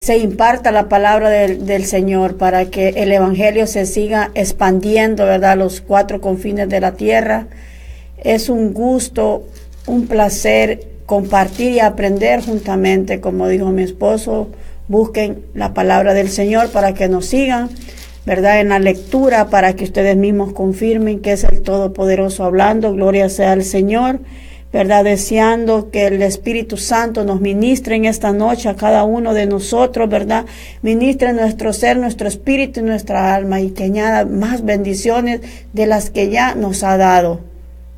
se imparta la palabra del Señor, para que el Evangelio se siga expandiendo, ¿verdad?, a los 4 confines de la tierra. Es un gusto, un placer compartir y aprender juntamente, como dijo mi esposo. Busquen la palabra del Señor para que nos sigan, ¿verdad?, en la lectura, para que ustedes mismos confirmen que es el Todopoderoso hablando. Gloria sea al Señor, ¿verdad?, deseando que el Espíritu Santo nos ministre en esta noche a cada uno de nosotros, ¿verdad?, ministre nuestro ser, nuestro espíritu y nuestra alma, y que añada más bendiciones de las que ya nos ha dado.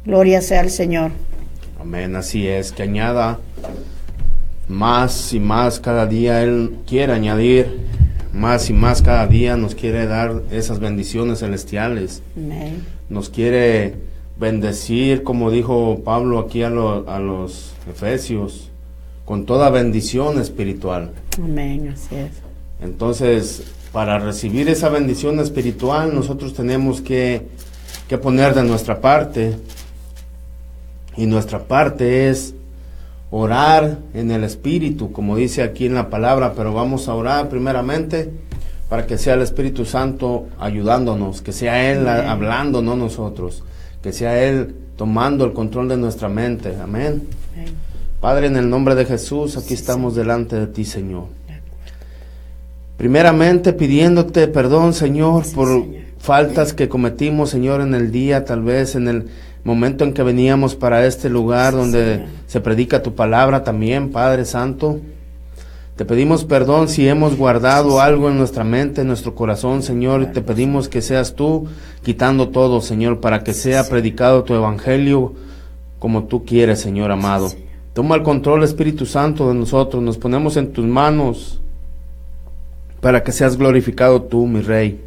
Gloria sea al Señor. Amén, así es, que añada más y más cada día. Él quiere añadir más y más cada día, nos quiere dar esas bendiciones celestiales. Amén. Nos quiere bendecir, como dijo Pablo aquí a los Efesios, con toda bendición espiritual. Amén, así es. Entonces, para recibir esa bendición espiritual, nosotros tenemos que poner de nuestra parte, y nuestra parte es orar en el Espíritu, como dice aquí en la palabra. Pero vamos a orar primeramente para que sea el Espíritu Santo ayudándonos, que sea Él hablando, no nosotros, que sea Él tomando el control de nuestra mente. Amén. Amén. Padre, en el nombre de Jesús, aquí estamos delante de ti, Señor. Primeramente pidiéndote perdón, Señor, por faltas que cometimos, Señor, en el día, tal vez en el momento en que veníamos para este lugar donde se predica tu palabra también, Padre Santo. Te pedimos perdón si hemos guardado algo en nuestra mente, en nuestro corazón, Señor, y te pedimos que seas tú quitando todo, Señor, para que sea predicado tu evangelio como tú quieres, Señor amado. Toma el control, Espíritu Santo, de nosotros. Nos ponemos en tus manos para que seas glorificado tú, mi Rey.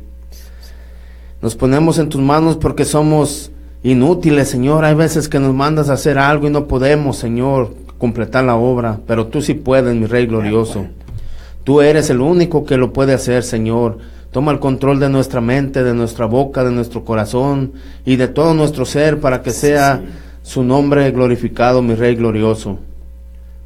Nos ponemos en tus manos porque somos inútiles, Señor. Hay veces que nos mandas a hacer algo y no podemos, Señor, completar la obra, pero tú sí puedes, mi Rey glorioso. Tú eres el único que lo puede hacer, Señor. Toma el control de nuestra mente, de nuestra boca, de nuestro corazón y de todo nuestro ser, para que sea su nombre glorificado, mi Rey glorioso.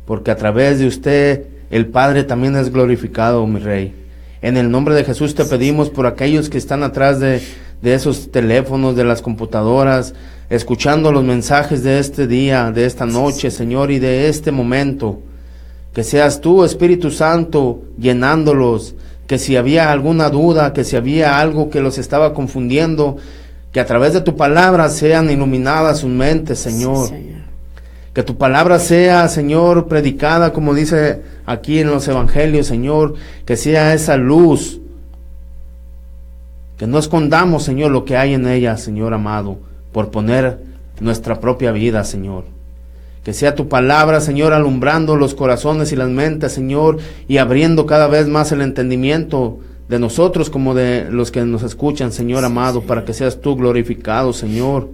Porque a través de usted, el Padre también es glorificado, mi Rey. En el nombre de Jesús te pedimos por aquellos que están atrás de esos teléfonos, de las computadoras, escuchando los mensajes de este día, de esta noche, Señor, y de este momento. Que seas tú, Espíritu Santo, llenándolos. Que si había alguna duda, que si había algo que los estaba confundiendo, que a través de tu palabra sean iluminadas sus mentes, Señor. Sí, Señor. Que tu palabra sea, Señor, predicada como dice aquí en los evangelios, Señor. Que sea esa luz. Que no escondamos, Señor, lo que hay en ella, Señor amado, por poner nuestra propia vida, Señor. Que sea tu palabra, Señor, alumbrando los corazones y las mentes, Señor, y abriendo cada vez más el entendimiento de nosotros como de los que nos escuchan, Señor amado, para que seas tú glorificado, Señor.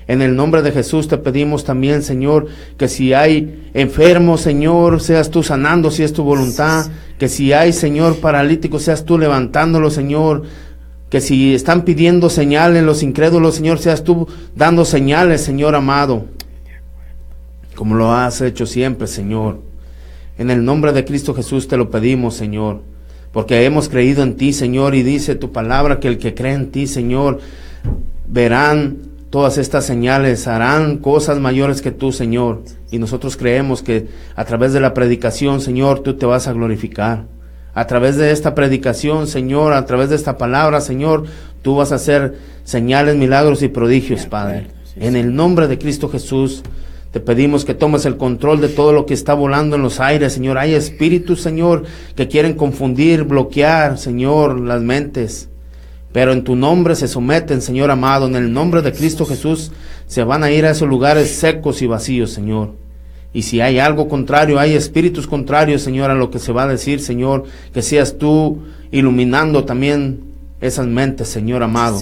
En el nombre de Jesús te pedimos también, Señor, que si hay enfermos, Señor, seas tú sanando, si es tu voluntad. Que si hay, Señor, paralíticos, seas tú levantándolos, Señor. Que si están pidiendo señales los incrédulos, Señor, seas tú dando señales, Señor amado, como lo has hecho siempre, Señor. En el nombre de Cristo Jesús te lo pedimos, Señor, porque hemos creído en ti, Señor, y dice tu palabra que el que cree en ti, Señor, verán todas estas señales, harán cosas mayores que tú, Señor. Y nosotros creemos que a través de la predicación, Señor, tú te vas a glorificar. A través de esta predicación, Señor, a través de esta palabra, Señor, tú vas a hacer señales, milagros y prodigios, Padre. En el nombre de Cristo Jesús, te pedimos que tomes el control de todo lo que está volando en los aires, Señor. Hay espíritus, Señor, que quieren confundir, bloquear, Señor, las mentes. Pero en tu nombre se someten, Señor amado. En el nombre de Cristo Jesús se van a ir a esos lugares secos y vacíos, Señor. Y si hay algo contrario, hay espíritus contrarios, Señor, a lo que se va a decir, Señor, que seas tú iluminando también esas mentes, Señor amado.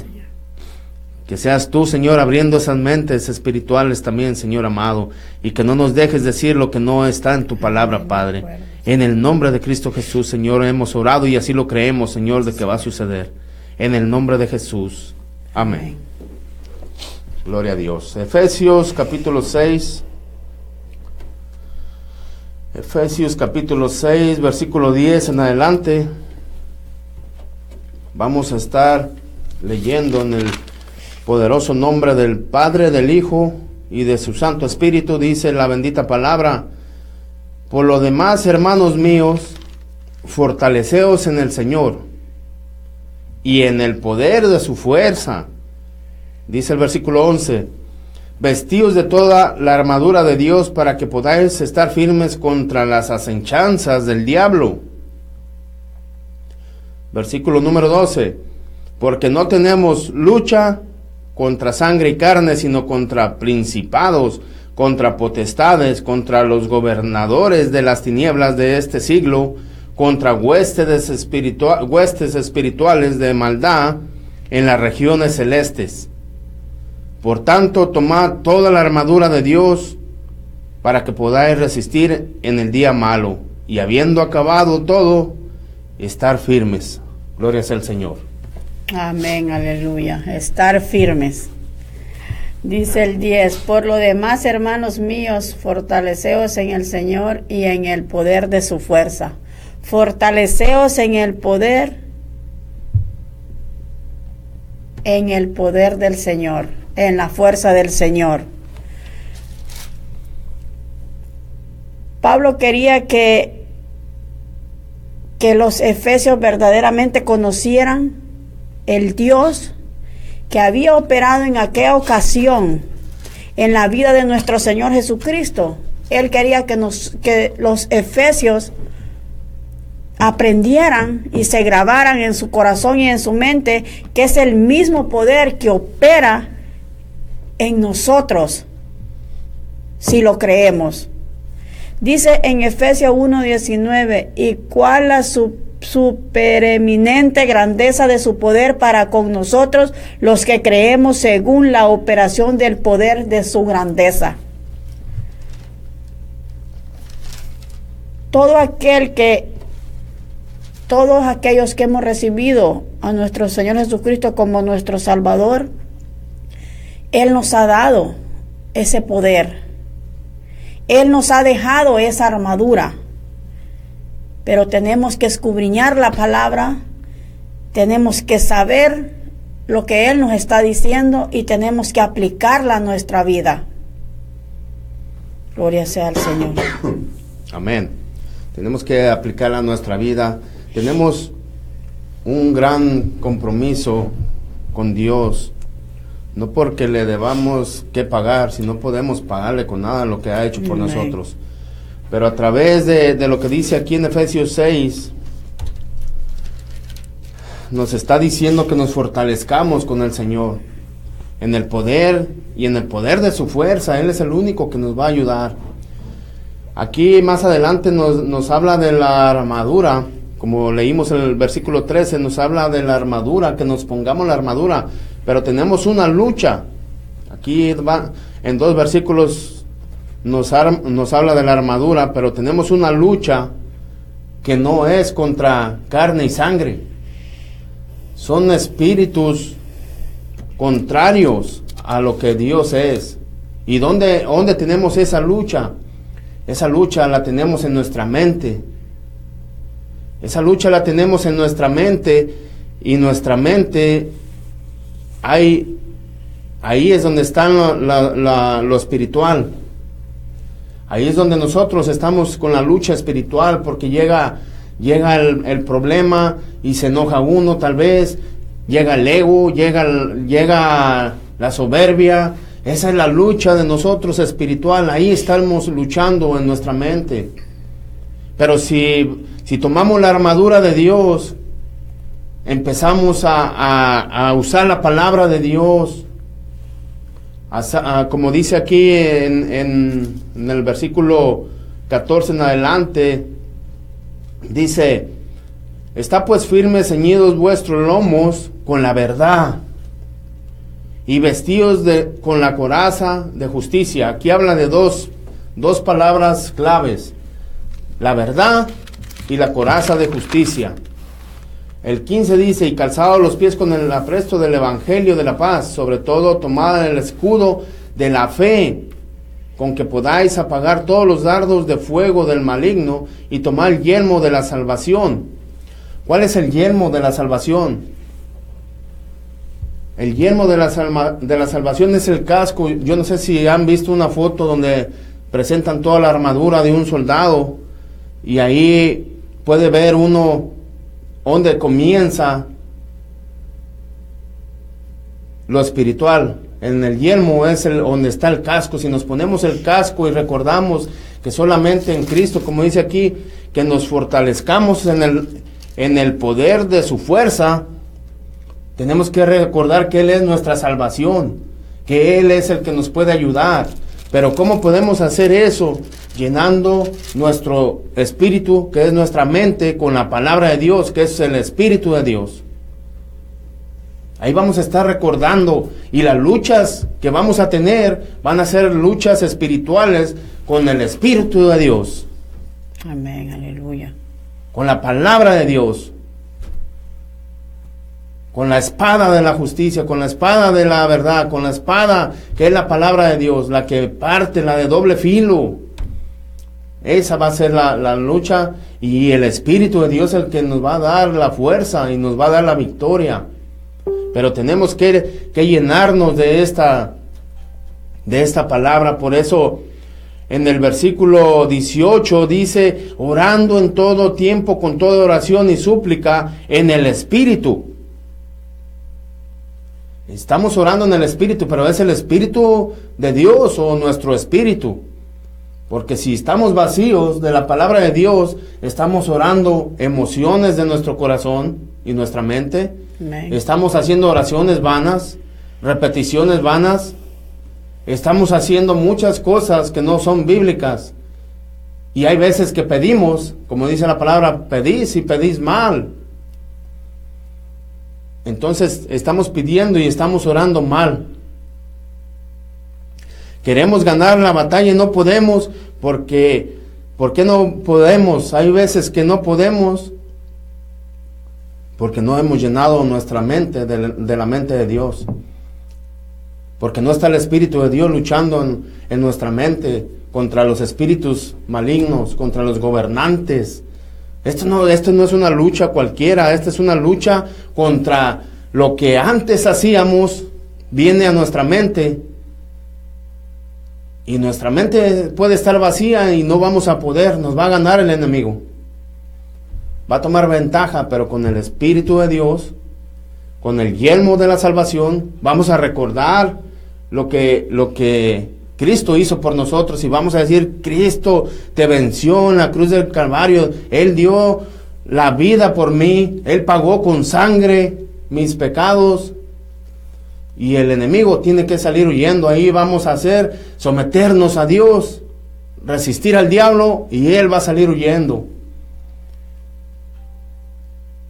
Que seas tú, Señor, abriendo esas mentes espirituales también, Señor amado. Y que no nos dejes decir lo que no está en tu palabra, Padre. En el nombre de Cristo Jesús, Señor, hemos orado y así lo creemos, Señor, de que va a suceder. En el nombre de Jesús. Amén. Gloria a Dios. Efesios capítulo 6. Efesios capítulo 6, versículo 10 en adelante. Vamos a estar leyendo en el poderoso nombre del Padre, del Hijo y de su Santo Espíritu. Dice la bendita palabra: por lo demás, hermanos míos, fortaleceos en el Señor y en el poder de su fuerza. Dice el versículo 11: vestíos de toda la armadura de Dios para que podáis estar firmes contra las acechanzas del diablo. Versículo número 12: porque no tenemos lucha contra sangre y carne, sino contra principados, contra potestades, contra los gobernadores de las tinieblas de este siglo, contra huestes espirituales de maldad en las regiones celestes. Por tanto, tomad toda la armadura de Dios para que podáis resistir en el día malo, y habiendo acabado todo, estar firmes. Gloria sea al Señor. Amén, aleluya. Estar firmes. Dice el 10: por lo demás, hermanos míos, fortaleceos en el Señor y en el poder de su fuerza. Fortaleceos en el poder del Señor, en la fuerza del Señor. Pablo quería que los efesios verdaderamente conocieran el Dios que había operado en aquella ocasión en la vida de nuestro Señor Jesucristo. Él quería que los efesios aprendieran y se grabaran en su corazón y en su mente que es el mismo poder que opera en nosotros si lo creemos. Dice en Efesios 1:19: y cuál la supereminente grandeza de su poder para con nosotros los que creemos, según la operación del poder de su grandeza. Todos aquellos que hemos recibido a nuestro Señor Jesucristo como nuestro Salvador, Él nos ha dado ese poder. Él nos ha dejado esa armadura. Pero tenemos que escudriñar la palabra, tenemos que saber lo que Él nos está diciendo y tenemos que aplicarla a nuestra vida. Gloria sea al Señor. Amén. Tenemos que aplicarla a nuestra vida. Tenemos un gran compromiso con Dios. No porque le debamos que pagar, sino podemos pagarle con nada lo que ha hecho por nosotros. Pero a través de lo que dice aquí en Efesios 6, nos está diciendo que nos fortalezcamos con el Señor en el poder y en el poder de su fuerza. Él es el único que nos va a ayudar. Aquí más adelante nos habla de la armadura. Como leímos en el versículo 13, nos habla de la armadura, que nos pongamos la armadura. Pero tenemos una lucha. Aquí va, en 2 versículos nos habla de la armadura, pero tenemos una lucha que no es contra carne y sangre. Son espíritus contrarios a lo que Dios es. ¿Y dónde tenemos esa lucha? Esa lucha la tenemos en nuestra mente. Esa lucha la tenemos en nuestra mente, y nuestra mente, ahí es donde está lo espiritual. Ahí es donde nosotros estamos con la lucha espiritual, porque llega el problema y se enoja uno, tal vez, llega el ego, llega la soberbia. Esa es la lucha de nosotros espiritual. Ahí estamos luchando en nuestra mente. Pero si tomamos la armadura de Dios, empezamos a usar la palabra de Dios, como dice aquí en el versículo 14 en adelante, dice: está pues firmes, ceñidos vuestros lomos con la verdad, y vestidos con la coraza de justicia. Aquí habla de dos palabras claves: la verdad y la coraza de justicia. El 15 dice: y calzados los pies con el apresto del evangelio de la paz, sobre todo tomada el escudo de la fe, con que podáis apagar todos los dardos de fuego del maligno y tomar el yelmo de la salvación. ¿Cuál es el yelmo de la salvación? El yelmo de la salvación es el casco. Yo no sé si han visto una foto donde presentan toda la armadura de un soldado, y ahí puede ver uno donde comienza lo espiritual. En el yelmo es donde está el casco. Si nos ponemos el casco y recordamos que solamente en Cristo, como dice aquí, que nos fortalezcamos en el poder de su fuerza, tenemos que recordar que Él es nuestra salvación, que Él es el que nos puede ayudar. Pero ¿cómo podemos hacer eso? Llenando nuestro espíritu, que es nuestra mente, con la palabra de Dios, que es el Espíritu de Dios. Ahí vamos a estar recordando, y las luchas que vamos a tener van a ser luchas espirituales con el Espíritu de Dios. Amén, aleluya. Con la palabra de Dios, con la espada de la justicia, con la espada de la verdad, con la espada que es la palabra de Dios, la que parte, la de doble filo. Esa va a ser la lucha, y el Espíritu de Dios es el que nos va a dar la fuerza y nos va a dar la victoria. Pero tenemos que llenarnos de esta palabra. Por eso en el versículo 18 dice: orando en todo tiempo con toda oración y súplica en el Espíritu. Estamos orando en el Espíritu, pero ¿es el Espíritu de Dios o nuestro espíritu? Porque si estamos vacíos de la palabra de Dios, estamos orando emociones de nuestro corazón y nuestra mente. Amén. Estamos haciendo oraciones vanas, repeticiones vanas. Estamos haciendo muchas cosas que no son bíblicas. Y hay veces que pedimos, como dice la palabra, pedís y pedís mal. Entonces estamos pidiendo y estamos orando mal. Queremos ganar la batalla y no podemos. ¿Por qué no podemos? Hay veces que no podemos porque no hemos llenado nuestra mente de la mente de Dios. Porque no está el Espíritu de Dios luchando en nuestra mente contra los espíritus malignos, contra los gobernantes. Esto no es una lucha cualquiera, esta es una lucha contra lo que antes hacíamos, viene a nuestra mente. Y nuestra mente puede estar vacía y no vamos a poder, nos va a ganar el enemigo. Va a tomar ventaja, pero con el Espíritu de Dios, con el yelmo de la salvación, vamos a recordar lo que Cristo hizo por nosotros, y vamos a decir: Cristo te venció en la cruz del Calvario, Él dio la vida por mí, Él pagó con sangre mis pecados, y el enemigo tiene que salir huyendo. Ahí vamos a hacer, someternos a Dios, resistir al diablo, y él va a salir huyendo.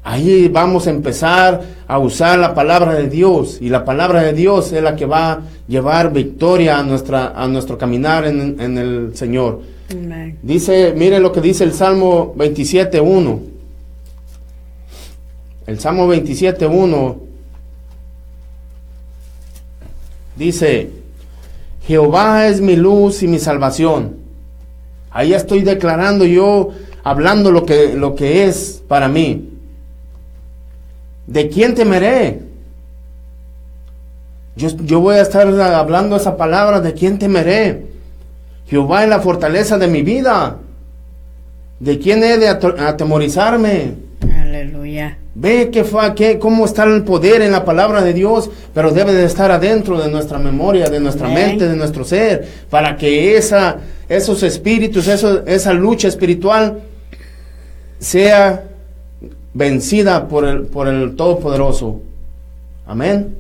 Ahí vamos a empezar a usar la palabra de Dios, y la palabra de Dios es la que va a llevar victoria a nuestro caminar en el Señor. Amén. Dice, mire lo que dice el Salmo 27:1. El Salmo 27:1 dice: Jehová es mi luz y mi salvación. Ahí estoy declarando yo, hablando lo que es para mí. ¿De quién temeré? Yo voy a estar hablando esa palabra: ¿de quién temeré? Jehová es la fortaleza de mi vida. ¿De quién he de atemorizarme? Aleluya. Ve cómo está el poder en la palabra de Dios, pero debe de estar adentro de nuestra memoria, de nuestra mente, de nuestro ser, para que esos espíritus, esa lucha espiritual sea vencida por el Todopoderoso. Amén.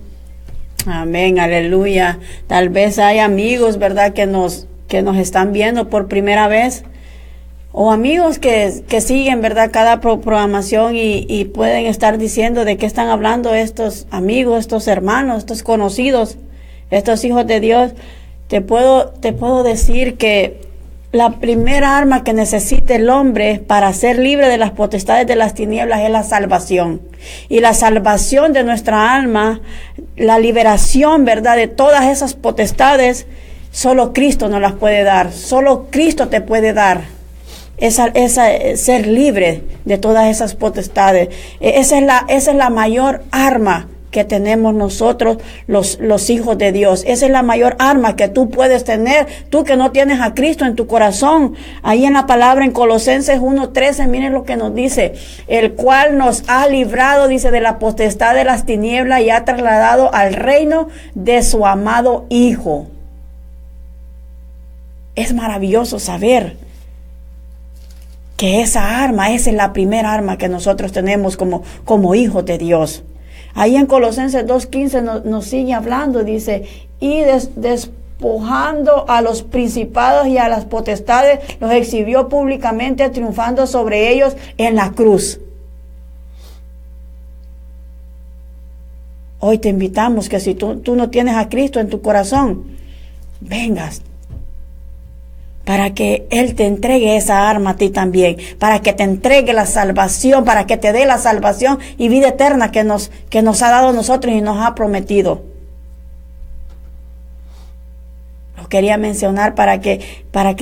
Amén, aleluya. Tal vez hay amigos, ¿verdad?, que nos están viendo por primera vez, o amigos que siguen, ¿verdad?, cada programación y pueden estar diciendo de qué están hablando estos amigos, estos hermanos, estos conocidos, estos hijos de Dios. Te puedo decir que la primera arma que necesita el hombre para ser libre de las potestades de las tinieblas es la salvación. Y la salvación de nuestra alma, la liberación, ¿verdad?, de todas esas potestades, Solo Cristo nos las puede dar. Solo Cristo te puede dar esa ser libre de todas esas potestades. Esa es la mayor arma que tenemos nosotros, los hijos de Dios. Esa es la mayor arma que tú puedes tener, tú que no tienes a Cristo en tu corazón. Ahí en la palabra, en Colosenses 1:13, miren lo que nos dice: el cual nos ha librado, dice, de la potestad de las tinieblas y ha trasladado al reino de su amado Hijo. Es maravilloso saber que esa arma, esa es la primera arma que nosotros tenemos como hijos de Dios. Ahí en Colosenses 2:15 nos sigue hablando, dice, y despojando a los principados y a las potestades, los exhibió públicamente, triunfando sobre ellos en la cruz. Hoy te invitamos que si tú no tienes a Cristo en tu corazón, vengas, para que Él te entregue esa arma a ti también, para que te entregue la salvación, para que te dé la salvación y vida eterna que nos ha dado a nosotros y nos ha prometido. Lo quería mencionar para que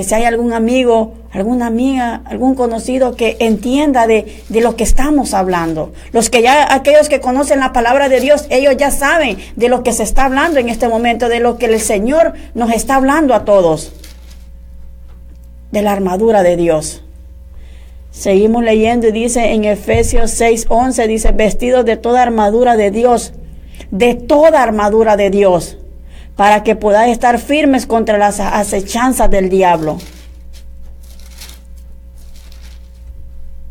si hay algún amigo, alguna amiga, algún conocido que entienda de lo que estamos hablando. Aquellos que conocen la palabra de Dios, ellos ya saben de lo que se está hablando en este momento, de lo que el Señor nos está hablando a todos. De la armadura de Dios. Seguimos leyendo y dice en Efesios 6:11, dice, vestidos de toda armadura de Dios, para que podáis estar firmes contra las acechanzas del diablo.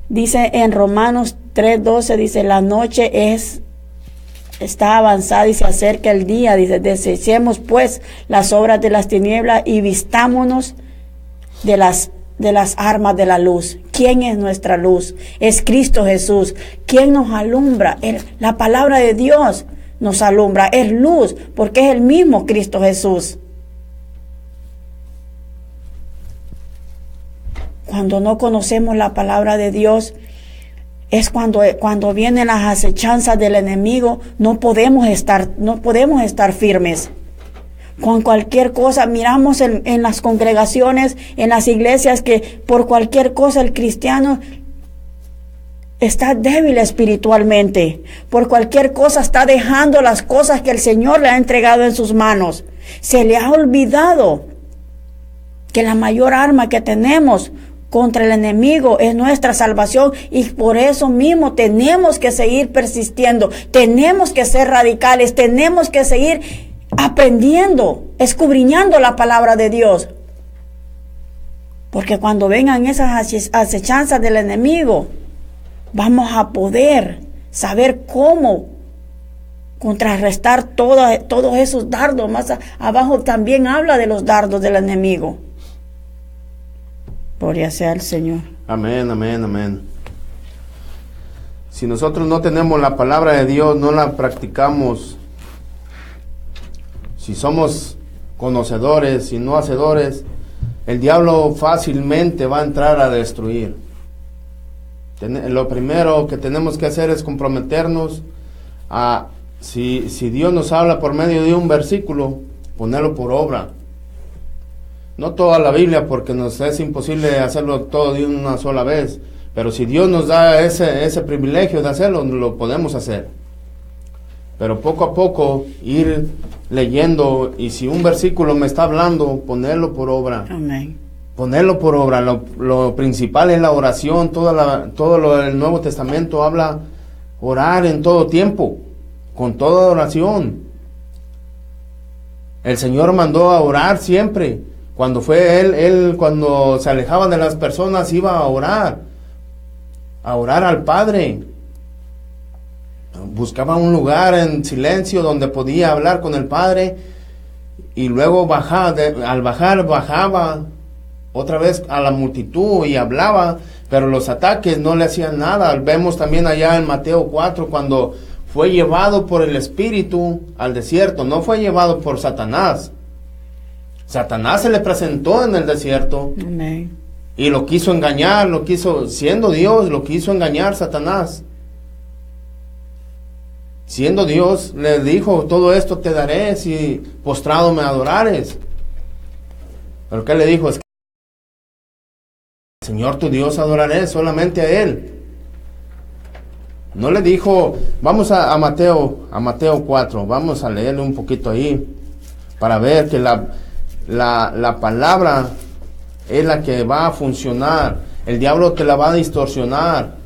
Dice en Romanos 3:12, dice, la noche está avanzada y se acerca el día, dice, desechemos pues las obras de las tinieblas y vistámonos de las armas de la luz. ¿Quién es nuestra luz? Es Cristo Jesús. ¿Quién nos alumbra? La palabra de Dios nos alumbra, es luz, porque es el mismo Cristo Jesús. Cuando no conocemos la palabra de Dios, es cuando vienen las acechanzas del enemigo, no podemos estar firmes. Con cualquier cosa, miramos en las congregaciones, en las iglesias, que por cualquier cosa el cristiano está débil espiritualmente. Por cualquier cosa está dejando las cosas que el Señor le ha entregado en sus manos. Se le ha olvidado que la mayor arma que tenemos contra el enemigo es nuestra salvación, y por eso mismo tenemos que seguir persistiendo, tenemos que ser radicales, tenemos que seguir aprendiendo, escudriñando la palabra de Dios. Porque cuando vengan esas acechanzas del enemigo, vamos a poder saber cómo contrarrestar todos esos dardos. Más abajo también habla de los dardos del enemigo. Gloria sea al Señor. Amén, amén, amén. Si nosotros no tenemos la palabra de Dios, no la practicamos, si somos conocedores y no hacedores, el diablo fácilmente va a entrar a destruir. Lo primero que tenemos que hacer es comprometernos a, si Dios nos habla por medio de un versículo, ponerlo por obra. No toda la Biblia, porque nos es imposible hacerlo todo de una sola vez, pero si Dios nos da ese privilegio de hacerlo, lo podemos hacer. Pero poco a poco ir leyendo, y si un versículo me está hablando, ponerlo por obra. Amén. Ponerlo por obra. Lo principal es la oración. Todo lo del Nuevo Testamento habla orar en todo tiempo, con toda oración. El Señor mandó a orar siempre. Cuando fue él cuando se alejaba de las personas, iba a orar al Padre. Buscaba un lugar en silencio donde podía hablar con el Padre, y luego bajaba otra vez a la multitud y hablaba, pero los ataques no le hacían nada. Vemos también allá en Mateo 4, cuando fue llevado por el Espíritu al desierto, no fue llevado por Satanás. Satanás se le presentó en el desierto. Amén. Y lo quiso engañar, siendo Dios, lo quiso engañar Satanás. Siendo Dios, le dijo, todo esto te daré si postrado me adorares. Pero ¿qué le dijo? Es que Señor tu Dios adoraré, solamente a Él. No le dijo, vamos a Mateo 4, vamos a leerle un poquito ahí, para ver que la palabra es la que va a funcionar. El diablo te la va a distorsionar.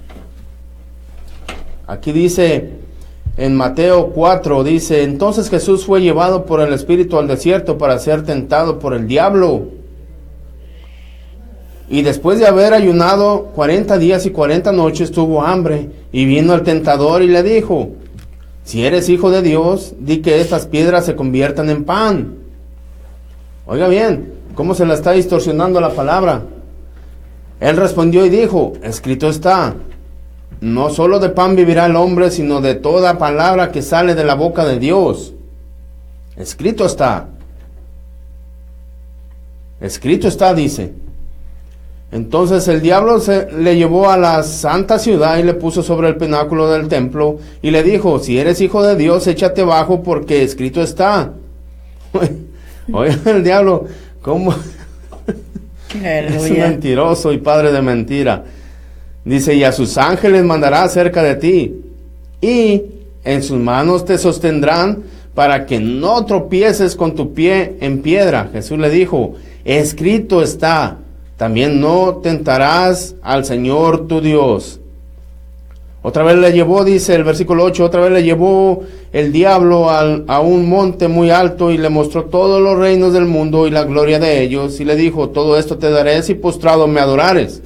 Aquí dice, en Mateo 4, dice, entonces Jesús fue llevado por el Espíritu al desierto para ser tentado por el diablo. Y después de haber ayunado 40 días y 40 noches, tuvo hambre, y vino el tentador y le dijo, si eres hijo de Dios, di que estas piedras se conviertan en pan. Oiga bien, ¿cómo se la está distorsionando la palabra? Él respondió y dijo, escrito está, no solo de pan vivirá el hombre, sino de toda palabra que sale de la boca de Dios. Escrito está. Escrito está, dice. Entonces el diablo le llevó a la santa ciudad y le puso sobre el pináculo del templo y le dijo, si eres hijo de Dios, échate abajo porque escrito está. Oiga, el diablo, ¿cómo? Es un mentiroso y padre de mentira. Dice, y a sus ángeles mandará cerca de ti, y en sus manos te sostendrán para que no tropieces con tu pie en piedra. Jesús le dijo, escrito está, también no tentarás al Señor tu Dios. Otra vez le llevó, dice el versículo 8, otra vez le llevó el diablo a un monte muy alto y le mostró todos los reinos del mundo y la gloria de ellos, y le dijo, todo esto te daré si postrado me adorares.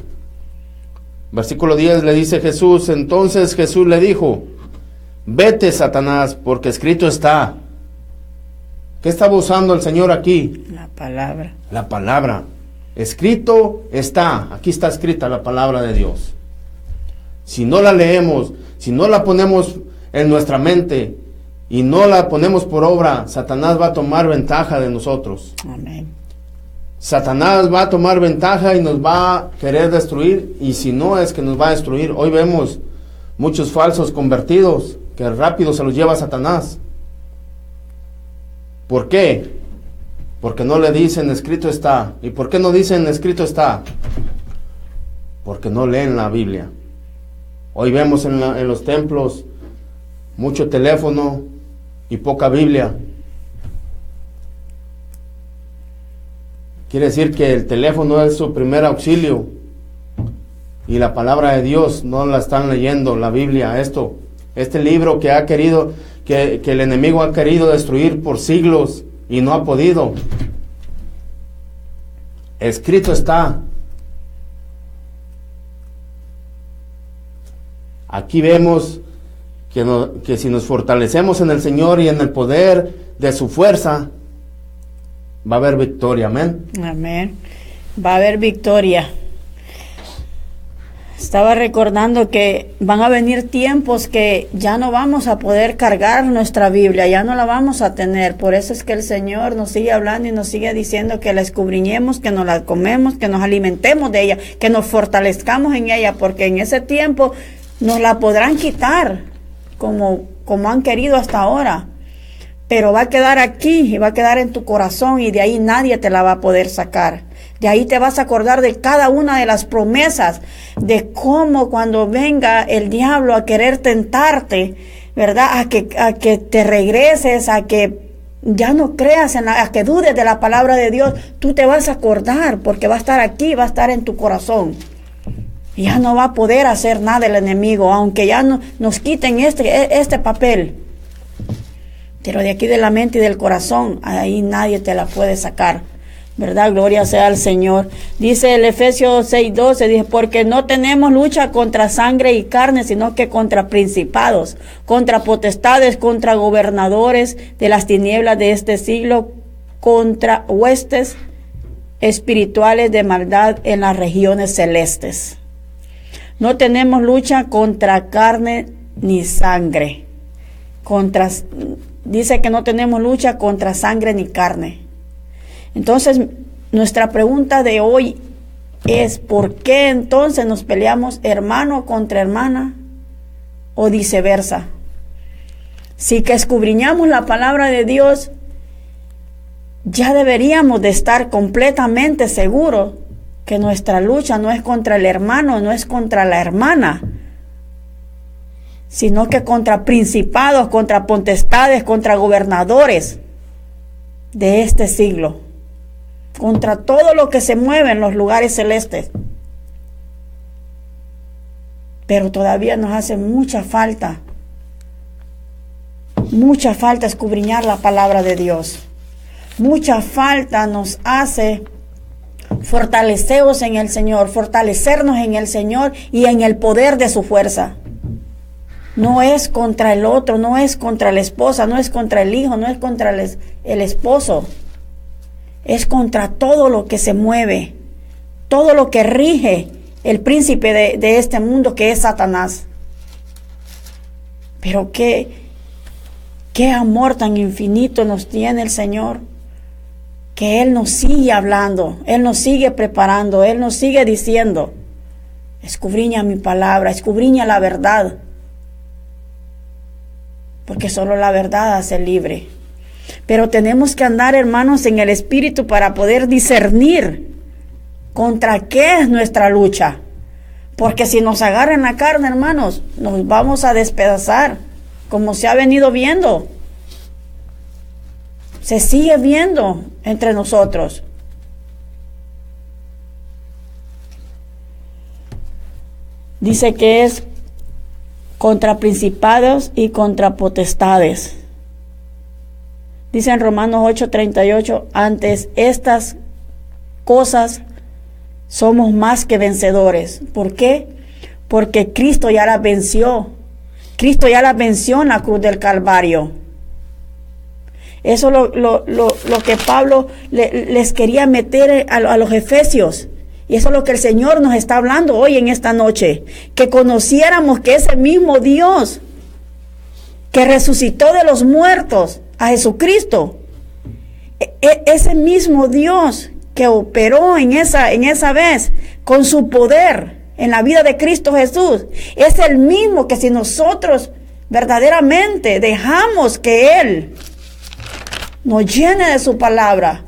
Versículo 10 le dice Jesús, entonces Jesús le dijo, vete, Satanás, porque escrito está. ¿Qué estaba usando el Señor aquí? La palabra. La palabra. Escrito está. Aquí está escrita la palabra de Dios. Si no la leemos, si no la ponemos en nuestra mente y no la ponemos por obra, Satanás va a tomar ventaja de nosotros. Amén. Satanás va a tomar ventaja y nos va a querer destruir, y si no es que nos va a destruir. Hoy vemos muchos falsos convertidos que rápido se los lleva Satanás. ¿Por qué? Porque no le dicen escrito está. ¿Y por qué no dicen escrito está? Porque no leen la Biblia. Hoy vemos en los templos mucho teléfono y poca Biblia. Quiere decir que el teléfono es su primer auxilio y la palabra de Dios no la están leyendo, la Biblia, este libro que ha querido, que el enemigo ha querido destruir por siglos y no ha podido. Escrito está. Aquí vemos que si nos fortalecemos en el Señor y en el poder de su fuerza, va a haber victoria, amén. Amén. Va a haber victoria. Estaba recordando que van a venir tiempos que ya no vamos a poder cargar nuestra Biblia, ya no la vamos a tener. Por eso es que el Señor nos sigue hablando y nos sigue diciendo que la escudriñemos, que nos la comemos, que nos alimentemos de ella, que nos fortalezcamos en ella, porque en ese tiempo nos la podrán quitar como han querido hasta ahora. Pero va a quedar aquí y va a quedar en tu corazón, y de ahí nadie te la va a poder sacar. De ahí te vas a acordar de cada una de las promesas, de cómo cuando venga el diablo a querer tentarte, ¿verdad? A que te regreses, a que ya no creas a que dudes de la palabra de Dios, tú te vas a acordar, porque va a estar aquí, va a estar en tu corazón. Y ya no va a poder hacer nada el enemigo, aunque ya nos quiten este papel. Pero de aquí de la mente y del corazón, ahí nadie te la puede sacar, ¿verdad? Gloria sea al Señor. Dice el Efesios 6:12, dice, porque no tenemos lucha contra sangre y carne, sino que contra principados, contra potestades, contra gobernadores de las tinieblas de este siglo, contra huestes espirituales de maldad en las regiones celestes. No tenemos lucha contra carne ni sangre. Dice que no tenemos lucha contra sangre ni carne. Entonces, nuestra pregunta de hoy es, ¿por qué entonces nos peleamos hermano contra hermana o viceversa? Si que escudriñamos la palabra de Dios, ya deberíamos de estar completamente seguros que nuestra lucha no es contra el hermano, no es contra la hermana, sino que contra principados, contra potestades, contra gobernadores de este siglo, contra todo lo que se mueve en los lugares celestes. Pero todavía nos hace mucha falta escudriñar la palabra de Dios. Mucha falta nos hace fortaleceros en el Señor, fortalecernos en el Señor y en el poder de su fuerza. No es contra el otro, no es contra la esposa, no es contra el hijo, no es contra el esposo. Es contra todo lo que se mueve, todo lo que rige el príncipe de este mundo, que es Satanás. Pero qué amor tan infinito nos tiene el Señor, que Él nos sigue hablando, Él nos sigue preparando, Él nos sigue diciendo: escudriña mi palabra, escudriña la verdad, porque solo la verdad hace libre. Pero tenemos que andar, hermanos, en el Espíritu para poder discernir contra qué es nuestra lucha. Porque si nos agarra en la carne, hermanos, nos vamos a despedazar, como se ha venido viendo. Se sigue viendo entre nosotros. Dice que es contra principados y contra potestades. Dice en Romanos 8:38, antes estas cosas somos más que vencedores. ¿Por qué? Porque Cristo ya las venció. Cristo ya las venció en la cruz del Calvario. Eso es lo que Pablo les quería meter a los efesios. Y eso es lo que el Señor nos está hablando hoy en esta noche. Que conociéramos que ese mismo Dios que resucitó de los muertos a Jesucristo, ese mismo Dios que operó en esa vez con su poder en la vida de Cristo Jesús, es el mismo que si nosotros verdaderamente dejamos que Él nos llene de su palabra,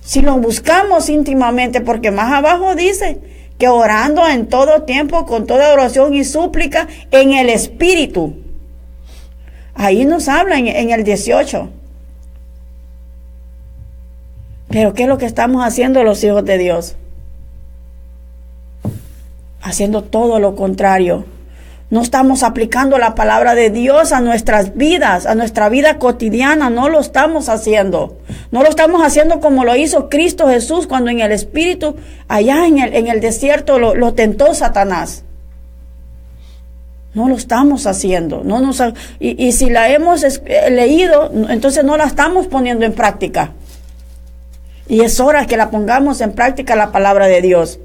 si lo buscamos íntimamente, porque más abajo dice que orando en todo tiempo, con toda oración y súplica, en el Espíritu. Ahí nos habla en el 18. Pero ¿qué es lo que estamos haciendo los hijos de Dios? Haciendo todo lo contrario. No estamos aplicando la palabra de Dios a nuestras vidas, a nuestra vida cotidiana. No lo estamos haciendo. No lo estamos haciendo como lo hizo Cristo Jesús cuando en el Espíritu, allá en el desierto, lo tentó Satanás. No lo estamos haciendo. Y si la hemos leído, entonces no la estamos poniendo en práctica. Y es hora que la pongamos en práctica, la palabra de Dios.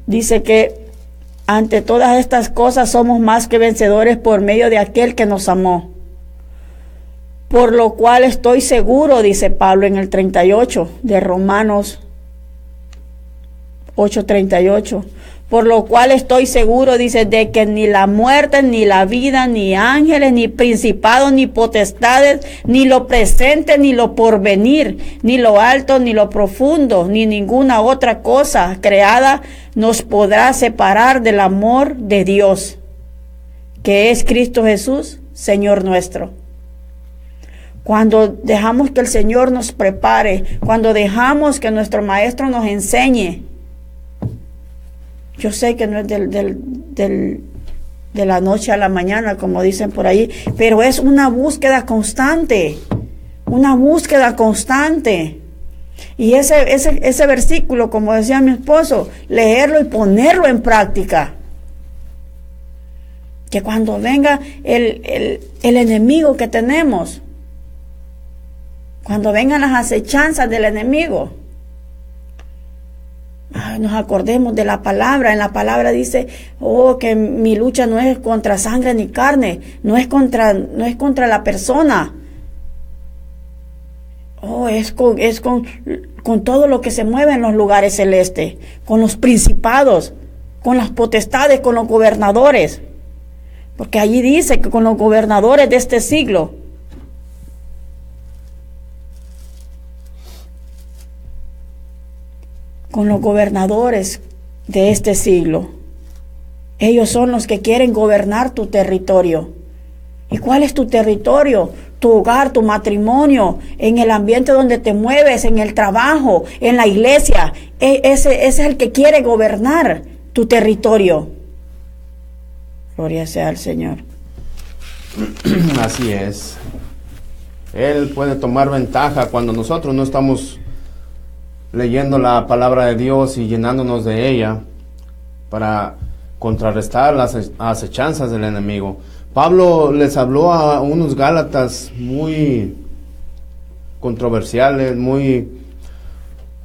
Dice que ante todas estas cosas somos más que vencedores por medio de aquel que nos amó. Por lo cual estoy seguro, dice Pablo en el 38 de Romanos 8:38. Por lo cual estoy seguro, dice, de que ni la muerte, ni la vida, ni ángeles, ni principados, ni potestades, ni lo presente, ni lo porvenir, ni lo alto, ni lo profundo, ni ninguna otra cosa creada nos podrá separar del amor de Dios, que es Cristo Jesús, Señor nuestro. Cuando dejamos que el Señor nos prepare, cuando dejamos que nuestro Maestro nos enseñe, yo sé que no es de la noche a la mañana, como dicen por ahí, pero es una búsqueda constante, una búsqueda constante. Y ese versículo, como decía mi esposo, leerlo y ponerlo en práctica. Que cuando venga el enemigo que tenemos, cuando vengan las acechanzas del enemigo, nos acordemos de la palabra. En la palabra dice, que mi lucha no es contra sangre ni carne, no es contra la persona. Es con todo lo que se mueve en los lugares celestes, con los principados, con las potestades, con los gobernadores. Porque allí dice que con los gobernadores de este siglo. con los gobernadores de este siglo. Ellos son los que quieren gobernar tu territorio. ¿Y cuál es tu territorio? Tu hogar, tu matrimonio, en el ambiente donde te mueves, en el trabajo, en la iglesia. Ese es el que quiere gobernar tu territorio. Gloria sea al Señor. Así es. Él puede tomar ventaja cuando nosotros no estamos leyendo la palabra de Dios y llenándonos de ella para contrarrestar las acechanzas del enemigo. Pablo les habló a unos gálatas muy controversiales, muy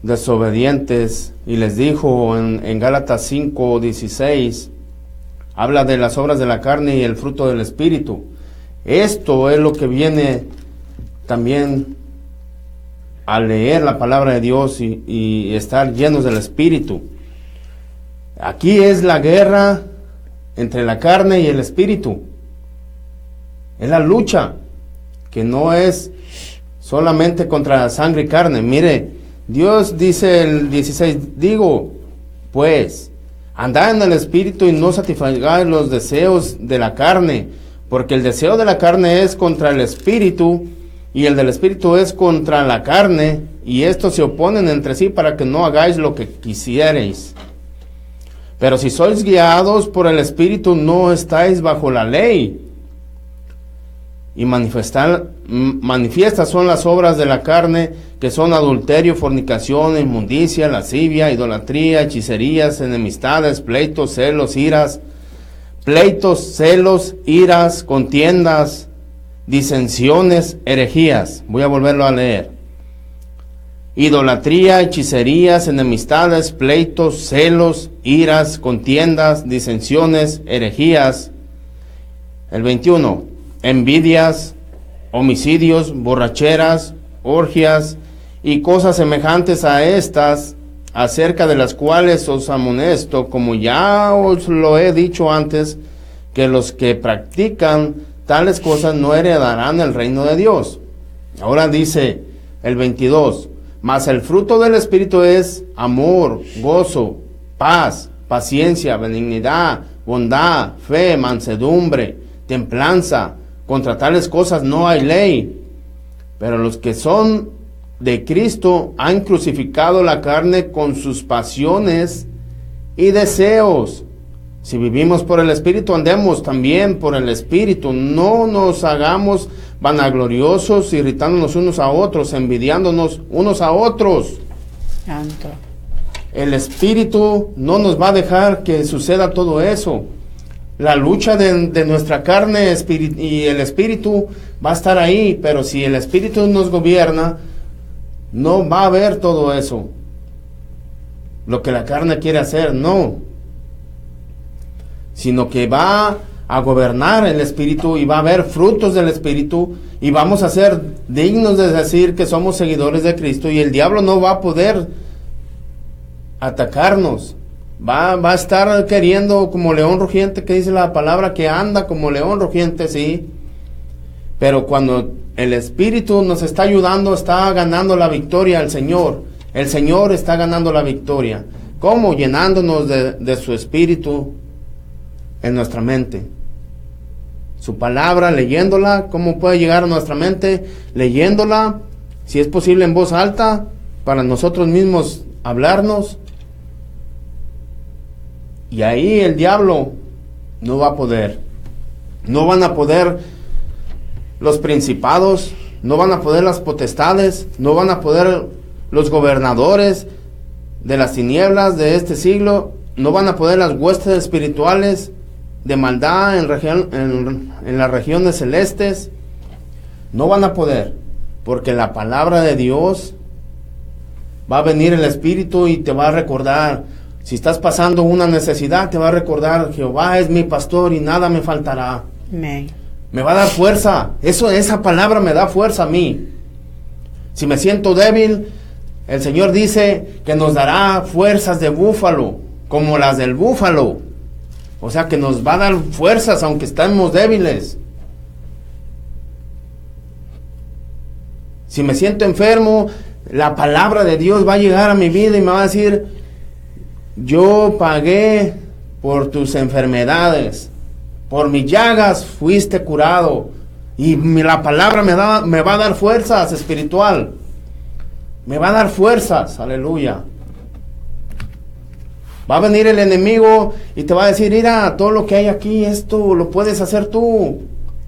desobedientes, y les dijo en Gálatas 5:16, habla de las obras de la carne y el fruto del Espíritu. Esto es lo que viene también al leer la palabra de Dios y estar llenos del Espíritu. Aquí es la guerra entre la carne y el Espíritu. Es la lucha, que no es solamente contra sangre y carne. Mire, Dios dice el 16, digo, pues, andad en el Espíritu y no satisfagáis los deseos de la carne, porque el deseo de la carne es contra el Espíritu, y el del Espíritu es contra la carne, y estos se oponen entre sí para que no hagáis lo que quisiereis. Pero si sois guiados por el Espíritu, no estáis bajo la ley. Y manifiestas son las obras de la carne, que son adulterio, fornicación, inmundicia, lascivia, idolatría, hechicerías, enemistades, pleitos, celos, iras, contiendas, disensiones, herejías. Voy a volverlo a leer. Idolatría, hechicerías, enemistades, pleitos, celos, iras, contiendas, disensiones, herejías. El 21. Envidias, homicidios, borracheras, orgias y cosas semejantes a estas, acerca de las cuales os amonesto, como ya os lo he dicho antes, que los que practican tales cosas no heredarán el reino de Dios. Ahora dice el 22, mas el fruto del Espíritu es amor, gozo, paz, paciencia, benignidad, bondad, fe, mansedumbre, templanza. Contra tales cosas no hay ley. Pero los que son de Cristo han crucificado la carne con sus pasiones y deseos. Si vivimos por el Espíritu, andemos también por el Espíritu. No nos hagamos vanagloriosos, irritándonos unos a otros, envidiándonos unos a otros. Santo. El Espíritu no nos va a dejar que suceda todo eso. La lucha de nuestra carne y el Espíritu va a estar ahí, pero si el Espíritu nos gobierna, no va a haber todo eso. Lo que la carne quiere hacer, no. Sino que va a gobernar el Espíritu y va a haber frutos del Espíritu y vamos a ser dignos de decir que somos seguidores de Cristo, y el diablo no va a poder atacarnos. Va a estar queriendo como león rugiente, que dice la palabra, que anda como león rugiente, sí. Pero cuando el Espíritu nos está ayudando, está ganando la victoria el Señor. El Señor está ganando la victoria. ¿Cómo? Llenándonos de su Espíritu en nuestra mente. Su palabra, leyéndola. ¿Cómo puede llegar a nuestra mente? Leyéndola, si es posible en voz alta, para nosotros mismos hablarnos. Y ahí el diablo no va a poder. No van a poder los principados, no van a poder las potestades, no van a poder los gobernadores de las tinieblas de este siglo, no van a poder las huestes espirituales de maldad en las regiones celestes. No van a poder, porque la palabra de Dios va a venir el Espíritu y te va a recordar. Si estás pasando una necesidad, te va a recordar: Jehová es mi pastor y nada me faltará. Amén. Me va a dar fuerza. Esa palabra me da fuerza a mí. Si me siento débil, el Señor dice que nos dará fuerzas de búfalo, como las del búfalo. O sea, que nos va a dar fuerzas aunque estemos débiles. Si me siento enfermo, la palabra de Dios va a llegar a mi vida y me va a decir: yo pagué por tus enfermedades, por mis llagas fuiste curado, y la palabra me va a dar fuerzas espiritual, me va a dar fuerzas, aleluya. Va a venir el enemigo y te va a decir, mira, todo lo que hay aquí, esto lo puedes hacer tú,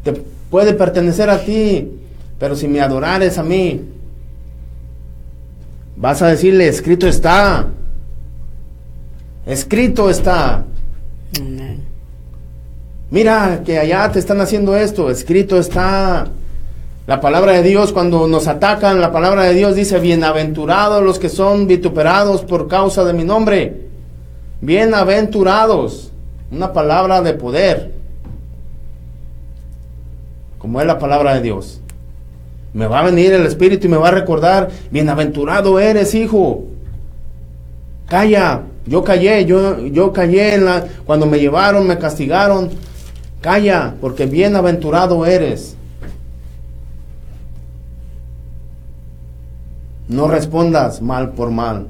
te puede pertenecer a ti, pero si me adorares a mí, vas a decirle, escrito está, escrito está. Amén. Mira que allá te están haciendo esto, escrito está. La palabra de Dios, cuando nos atacan, la palabra de Dios dice, bienaventurados los que son vituperados por causa de mi nombre. Bienaventurados, una palabra de poder, como es la palabra de Dios. Me va a venir el Espíritu y me va a recordar, bienaventurado eres, hijo. Calla, yo callé cuando me llevaron, me castigaron. Calla, porque bienaventurado eres. No respondas mal por mal.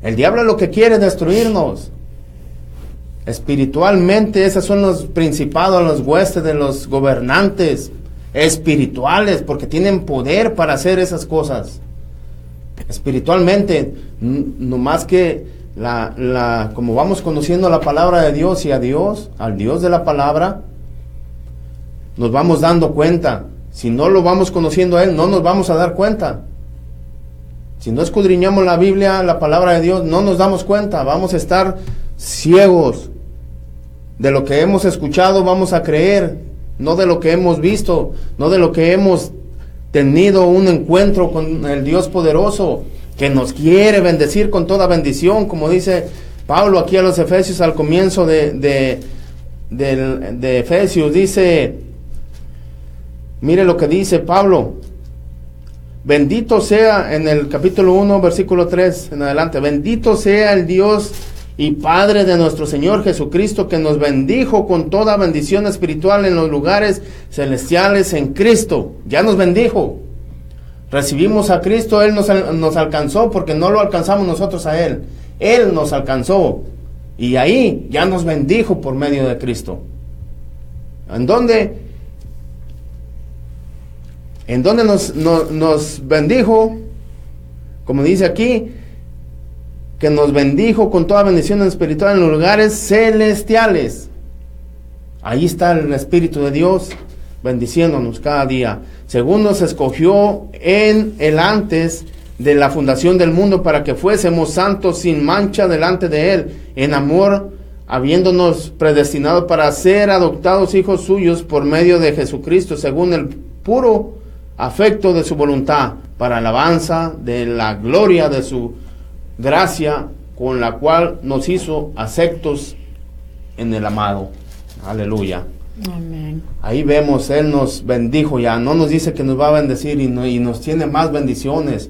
El diablo lo que quiere es destruirnos. Espiritualmente, esos son los principados, los huestes de los gobernantes espirituales, porque tienen poder para hacer esas cosas. Espiritualmente, no más que como vamos conociendo la palabra de Dios y a Dios, al Dios de la palabra, nos vamos dando cuenta. Si no lo vamos conociendo a Él, no nos vamos a dar cuenta. Si no escudriñamos la Biblia, la palabra de Dios, no nos damos cuenta, vamos a estar ciegos. De lo que hemos escuchado vamos a creer, no de lo que hemos visto, no de lo que hemos tenido un encuentro con el Dios poderoso, que nos quiere bendecir con toda bendición, como dice Pablo aquí a los Efesios al comienzo de Efesios, dice, mire lo que dice Pablo. Bendito sea, en el capítulo 1, versículo 3 en adelante, bendito sea el Dios y Padre de nuestro Señor Jesucristo, que nos bendijo con toda bendición espiritual en los lugares celestiales en Cristo. Ya nos bendijo. Recibimos a Cristo, Él nos alcanzó, porque no lo alcanzamos nosotros a Él. Él nos alcanzó. Y ahí ya nos bendijo por medio de Cristo. ¿En dónde? ¿En dónde nos bendijo? Como dice aquí, que nos bendijo con toda bendición espiritual en los lugares celestiales. Ahí está el Espíritu de Dios bendiciéndonos cada día. Según nos escogió en el antes de la fundación del mundo, para que fuésemos santos sin mancha delante de Él, en amor, habiéndonos predestinado para ser adoptados hijos suyos por medio de Jesucristo, según el puro afecto de su voluntad, para alabanza de la gloria de su gracia, con la cual nos hizo aceptos en el amado. Aleluya. Amén. Ahí vemos, Él nos bendijo ya, no nos dice que nos va a bendecir y nos tiene más bendiciones.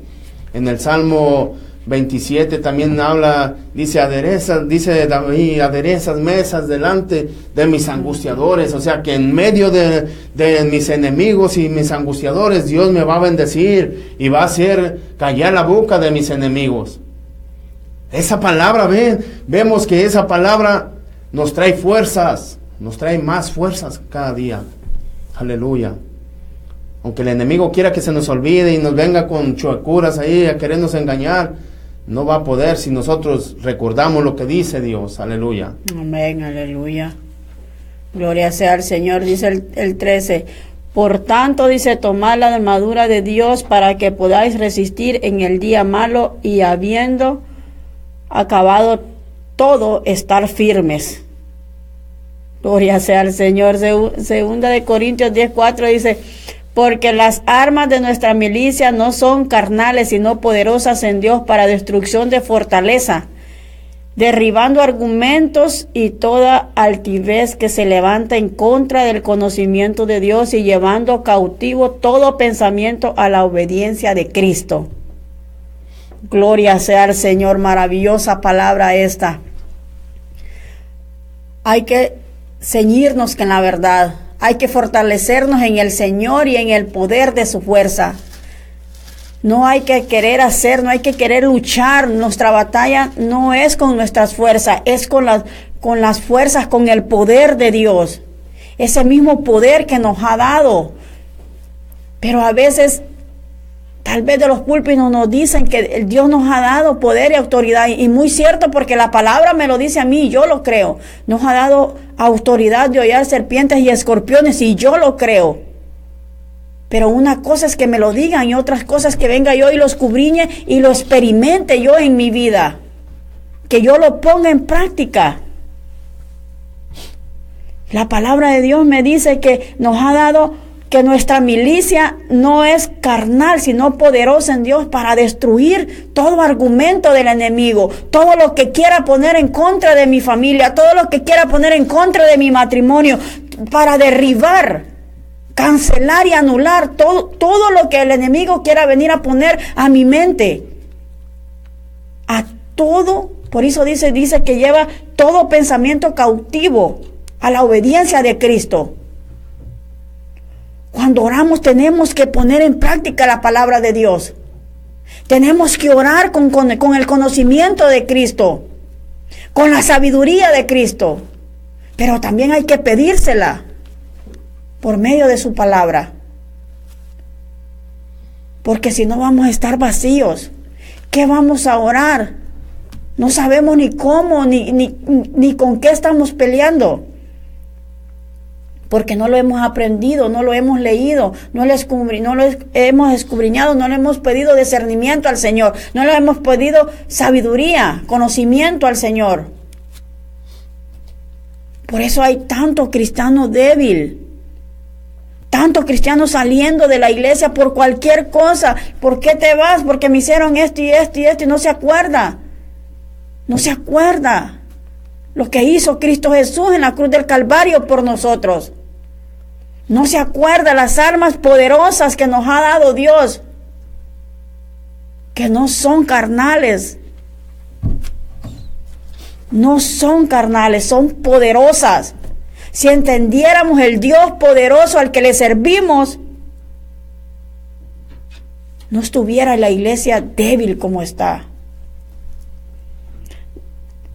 En el Salmo 27 también habla, dice David, aderezas mesas delante de mis angustiadores. O sea que en medio de mis enemigos y mis angustiadores, Dios me va a bendecir y va a hacer callar la boca de mis enemigos. Esa palabra, vemos que esa palabra nos trae fuerzas, nos trae más fuerzas cada día. Aleluya. Aunque el enemigo quiera que se nos olvide y nos venga con chuecuras ahí a querernos engañar, no va a poder si nosotros recordamos lo que dice Dios. Aleluya. Amén, aleluya. Gloria sea al Señor, dice el 13. Por tanto, dice, tomad la armadura de Dios para que podáis resistir en el día malo, y habiendo acabado todo, estar firmes. Gloria sea al Señor. Segunda de Corintios 10:4 dice, porque las armas de nuestra milicia no son carnales, sino poderosas en Dios para destrucción de fortaleza, derribando argumentos y toda altivez que se levanta en contra del conocimiento de Dios, y llevando cautivo todo pensamiento a la obediencia de Cristo. Gloria sea al Señor, maravillosa palabra esta. Hay que ceñirnos en la verdad. Hay que fortalecernos en el Señor y en el poder de su fuerza. No hay que querer hacer, no hay que querer luchar. Nuestra batalla no es con nuestras fuerzas, es con las fuerzas, con el poder de Dios. Ese mismo poder que nos ha dado. Pero a veces, tal vez de los púlpitos nos dicen que Dios nos ha dado poder y autoridad. Y muy cierto, porque la palabra me lo dice a mí y yo lo creo. Nos ha dado autoridad de hollar serpientes y escorpiones y yo lo creo. Pero una cosa es que me lo digan y otras cosas que venga yo y lo escudriñe y lo experimente yo en mi vida. Que yo lo ponga en práctica. La palabra de Dios me dice que nos ha dado, que nuestra milicia no es carnal, sino poderosa en Dios para destruir todo argumento del enemigo. Todo lo que quiera poner en contra de mi familia, todo lo que quiera poner en contra de mi matrimonio, para derribar, cancelar y anular todo lo que el enemigo quiera venir a poner a mi mente. A todo, por eso dice que lleva todo pensamiento cautivo a la obediencia de Cristo. Cuando oramos tenemos que poner en práctica la palabra de Dios. Tenemos que orar con el conocimiento de Cristo, con la sabiduría de Cristo. Pero también hay que pedírsela por medio de su palabra. Porque si no vamos a estar vacíos. ¿Qué vamos a orar? No sabemos ni cómo, ni con qué estamos peleando. Porque no lo hemos aprendido, no lo hemos leído, no lo hemos escudriñado, no le hemos pedido discernimiento al Señor, no le hemos pedido sabiduría, conocimiento al Señor. Por eso hay tanto cristiano débil. Tantos cristianos saliendo de la iglesia por cualquier cosa. ¿Por qué te vas? Porque me hicieron esto y esto y esto y no se acuerda. No se acuerda lo que hizo Cristo Jesús en la cruz del Calvario por nosotros. No se acuerda las armas poderosas que nos ha dado Dios, que no son carnales. No son carnales, son poderosas. Si entendiéramos el Dios poderoso al que le servimos, no estuviera la iglesia débil como está.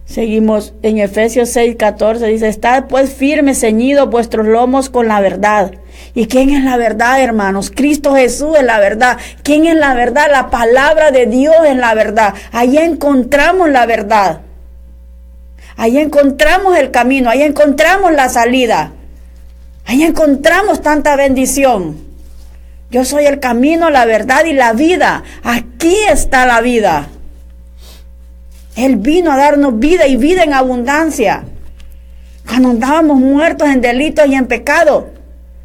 Seguimos en Efesios 6:14, dice: estad pues firmes, ceñidos vuestros lomos con la verdad. ¿Y quién es la verdad, hermanos? Cristo Jesús es la verdad. ¿Quién es la verdad? La palabra de Dios es la verdad. Ahí encontramos la verdad. Ahí encontramos el camino, ahí encontramos la salida. Ahí encontramos tanta bendición. Yo soy el camino, la verdad y la vida. Aquí está la vida. Él vino a darnos vida y vida en abundancia. Cuando andábamos muertos en delitos y en pecado.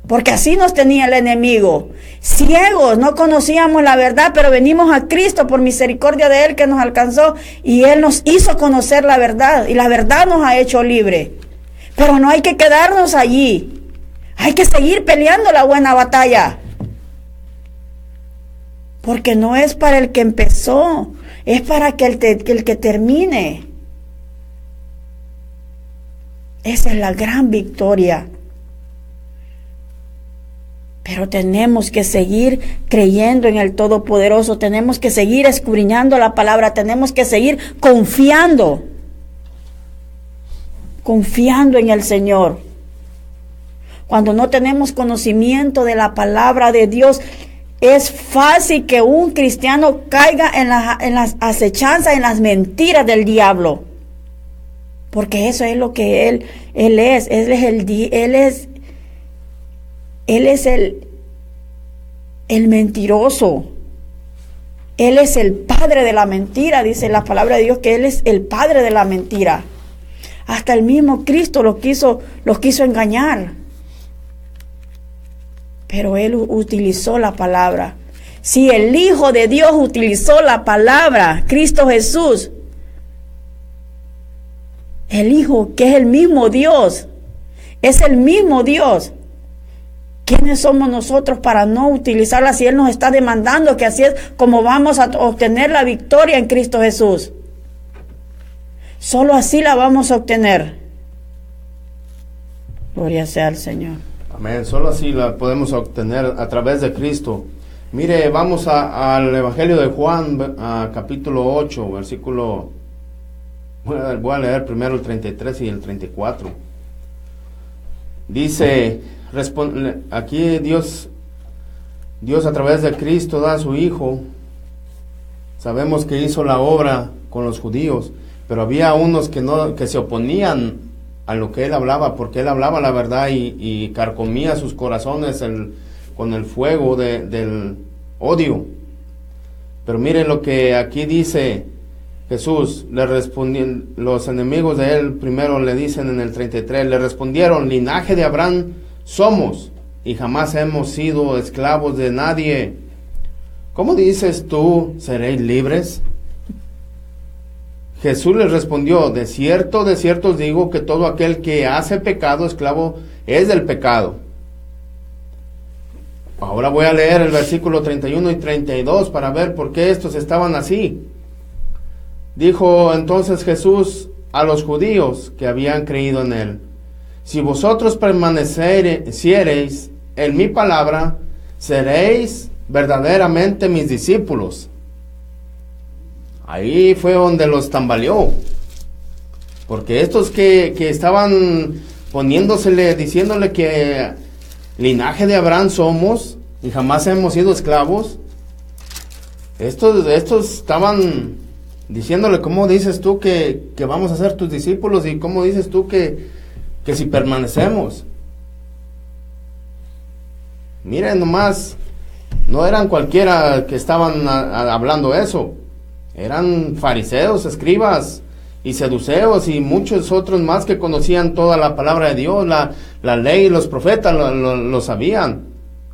Porque así nos tenía el enemigo. Ciegos, no conocíamos la verdad, pero venimos a Cristo por misericordia de Él que nos alcanzó. Y Él nos hizo conocer la verdad. Y la verdad nos ha hecho libre. Pero no hay que quedarnos allí. Hay que seguir peleando la buena batalla. Porque no es para el que empezó, es para que el que termine. Esa es la gran victoria. Pero tenemos que seguir creyendo en el Todopoderoso, tenemos que seguir escudriñando la palabra, tenemos que seguir confiando en el Señor. Cuando no tenemos conocimiento de la palabra de Dios, es fácil que un cristiano caiga en las acechanzas, en las mentiras del diablo. Porque eso es lo que él es. Él es el mentiroso. Él es el padre de la mentira, dice la palabra de Dios, que Él es el padre de la mentira. Hasta el mismo Cristo los quiso engañar. Pero Él utilizó la palabra. Si el Hijo de Dios utilizó la palabra, Cristo Jesús, el Hijo, que es el mismo Dios, es el mismo Dios. ¿Quiénes somos nosotros para no utilizarla si Él nos está demandando que así es como vamos a obtener la victoria en Cristo Jesús? Solo así la vamos a obtener. Gloria sea al Señor. Amén. Solo así la podemos obtener a través de Cristo. Mire, vamos al Evangelio de Juan, a capítulo 8, versículo... Voy a leer primero el 33 y el 34. Dice, aquí Dios a través de Cristo da a su Hijo. Sabemos que hizo la obra con los judíos, pero había unos que se oponían a lo que Él hablaba, porque Él hablaba la verdad y carcomía sus corazones con el fuego del odio. Pero miren lo que aquí dice Jesús. Le respondieron los enemigos de Él, primero le dicen en el 33, le respondieron: linaje de Abraham somos, y jamás hemos sido esclavos de nadie. ¿Cómo dices tú, seréis libres? Jesús les respondió: de cierto os digo que todo aquel que hace pecado, esclavo es del pecado. Ahora voy a leer el versículo 31 y 32 para ver por qué estos estaban así. Dijo entonces Jesús a los judíos que habían creído en Él: si vosotros permaneciereis en mi palabra, seréis verdaderamente mis discípulos. Ahí fue donde los tambaleó, porque estos que estaban poniéndosele, diciéndole que linaje de Abraham somos y jamás hemos sido esclavos, estos estaban diciéndole: ¿cómo dices tú que vamos a ser tus discípulos? ¿Y cómo dices tú que si permanecemos? Miren nomás, no eran cualquiera que estaban hablando eso. Eran fariseos, escribas y seduceos y muchos otros más que conocían toda la palabra de Dios, la ley y los profetas lo sabían.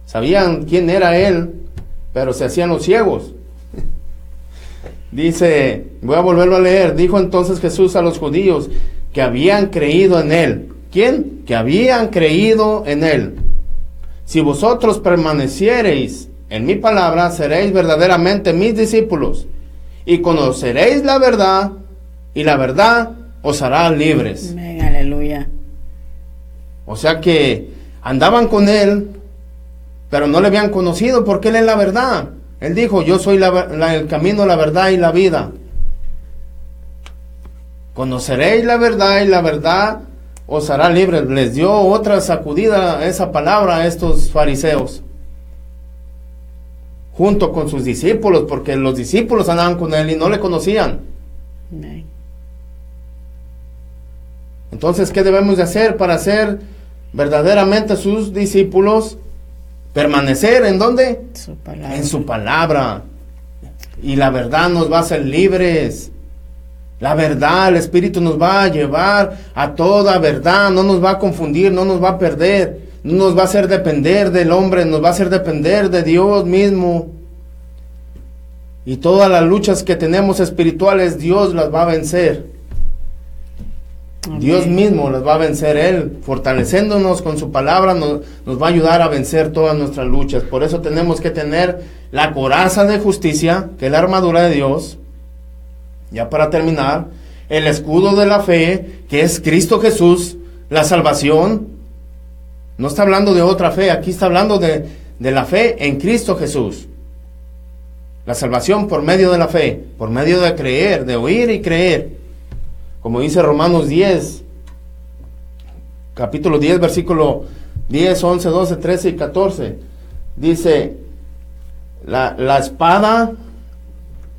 Sabían quién era Él, pero se hacían los ciegos. Dice, voy a volverlo a leer. Dijo entonces Jesús a los judíos que habían creído en Él. ¿Quién? Que habían creído en Él: si vosotros permaneciereis en mi palabra, seréis verdaderamente mis discípulos, y conoceréis la verdad, y la verdad os hará libres. Amén, aleluya. O sea que andaban con Él, pero no le habían conocido, porque Él es la verdad. Él dijo: yo soy el camino, la verdad y la vida. Conoceréis la verdad y la verdad os hará libres. Les dio otra sacudida esa palabra a estos fariseos, junto con sus discípulos, porque los discípulos andaban con Él y no le conocían. Amén. Entonces, ¿qué debemos de hacer para ser verdaderamente sus discípulos? Permanecer ¿en dónde? Su palabra. En su palabra. Y la verdad nos va a hacer libres. La verdad, el Espíritu nos va a llevar a toda verdad, no nos va a confundir, no nos va a perder, no nos va a hacer depender del hombre, nos va a hacer depender de Dios mismo. Y todas las luchas que tenemos espirituales, Dios las va a vencer. Amén. Dios mismo las va a vencer Él, fortaleciéndonos con su palabra, nos va a ayudar a vencer todas nuestras luchas. Por eso tenemos que tener la coraza de justicia, que es la armadura de Dios. Ya para terminar, el escudo de la fe, que es Cristo Jesús, la salvación. No está hablando de otra fe, aquí está hablando de la fe en Cristo Jesús. La salvación por medio de la fe, por medio de creer, de oír y creer. Como dice Romanos 10, capítulo 10, versículo 10, 11, 12, 13 y 14. Dice, la espada,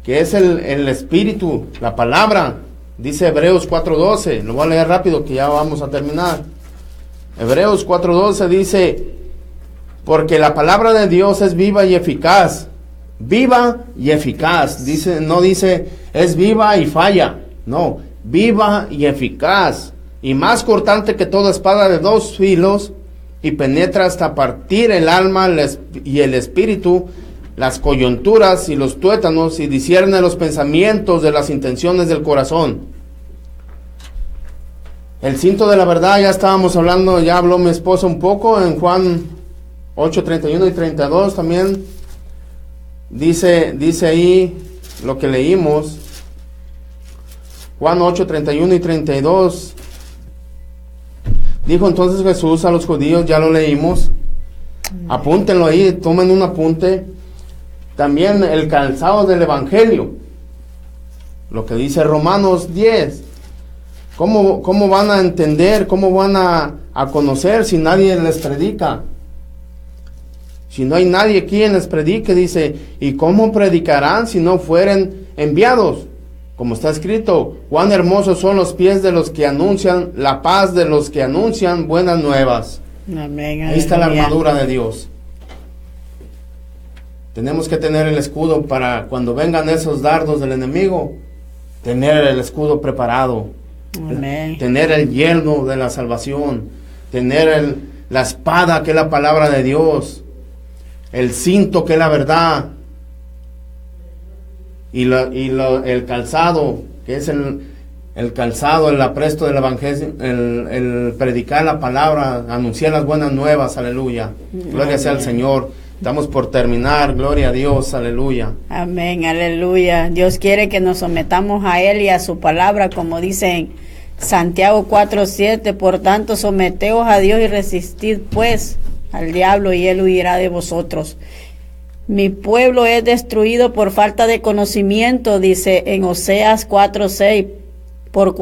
que es el espíritu, la palabra. Dice Hebreos 4:12, lo voy a leer rápido que ya vamos a terminar. Hebreos 4:12 dice, porque la palabra de Dios es viva y eficaz. Viva y eficaz. Dice, no dice es viva y falla. No, viva y eficaz. Y más cortante que toda espada de dos filos, y penetra hasta partir el alma y el espíritu, las coyunturas y los tuétanos, y discierne los pensamientos de las intenciones del corazón. El cinto de la verdad, ya estábamos hablando, ya habló mi esposa un poco en Juan 8, 31 y 32 también. Dice ahí lo que leímos. Juan 8, 31 y 32. Dijo entonces Jesús a los judíos, ya lo leímos. Apúntenlo ahí, tomen un apunte. también el calzado del Evangelio. Lo que dice Romanos 10. ¿Cómo van a entender? ¿Cómo van a conocer si nadie les predica? Si no hay nadie quien les predique, dice, ¿y cómo predicarán si no fueren enviados? Como está escrito, cuán hermosos son los pies de los que anuncian la paz, de los que anuncian buenas nuevas. Amén. Ahí está la armadura de Dios. Tenemos que tener el escudo para cuando vengan esos dardos del enemigo, tener el escudo preparado. Amén. Tener el yelmo de la salvación, tener la espada que es la palabra de Dios, el cinto que es la verdad, y el calzado que es el calzado, el apresto del evangelio, el predicar la palabra, anunciar las buenas nuevas, aleluya. Gloria sea al Señor. Estamos por terminar, gloria a Dios, aleluya. Amén, aleluya. Dios quiere que nos sometamos a Él y a su palabra, como dice en Santiago 4:7. Por tanto, someteos a Dios y resistid pues al diablo y Él huirá de vosotros. Mi pueblo es destruido por falta de conocimiento, dice en Oseas 4:6. Por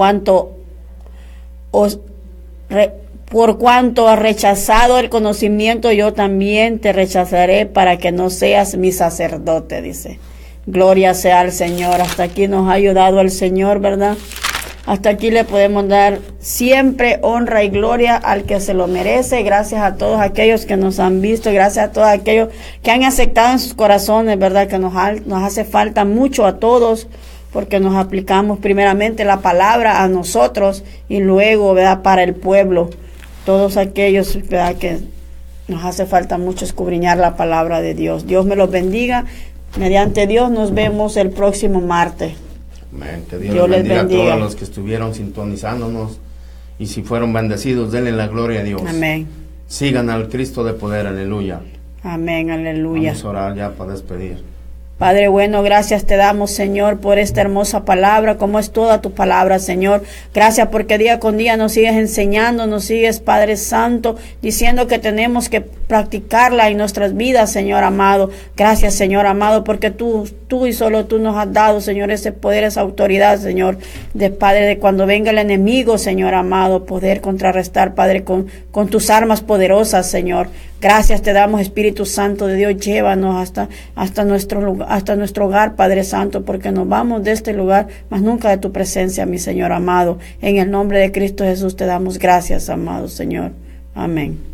cuanto has rechazado el conocimiento, yo también te rechazaré para que no seas mi sacerdote, dice. Gloria sea al Señor. Hasta aquí nos ha ayudado el Señor, ¿verdad? Hasta aquí le podemos dar siempre honra y gloria al que se lo merece. Gracias a todos aquellos que nos han visto, gracias a todos aquellos que han aceptado en sus corazones, ¿verdad? Que nos hace falta mucho a todos, porque nos aplicamos primeramente la palabra a nosotros y luego, ¿verdad?, para el pueblo. Todos aquellos, ¿verdad?, que nos hace falta mucho escudriñar la palabra de Dios. Dios me los bendiga. Mediante Dios nos vemos el próximo martes. Amén. Que Dios les bendiga a todos los que estuvieron sintonizándonos. Y si fueron bendecidos, denle la gloria a Dios. Amén. Sigan al Cristo de poder, aleluya. Amén, aleluya. Vamos a orar ya para despedir. Padre bueno, gracias te damos, Señor, por esta hermosa palabra, como es toda tu palabra, Señor. Gracias porque día con día nos sigues enseñando, nos sigues, Padre Santo, diciendo que tenemos que practicarla en nuestras vidas, Señor amado. Gracias, Señor amado, porque tú y solo tú nos has dado, Señor, ese poder, esa autoridad, Señor, de Padre, de cuando venga el enemigo, Señor amado, poder contrarrestar, Padre, con tus armas poderosas, Señor. Gracias te damos, Espíritu Santo de Dios, llévanos hasta nuestro lugar, hasta nuestro hogar, Padre Santo, porque nos vamos de este lugar, mas nunca de tu presencia, mi Señor amado. En el nombre de Cristo Jesús te damos gracias, amado Señor. Amén.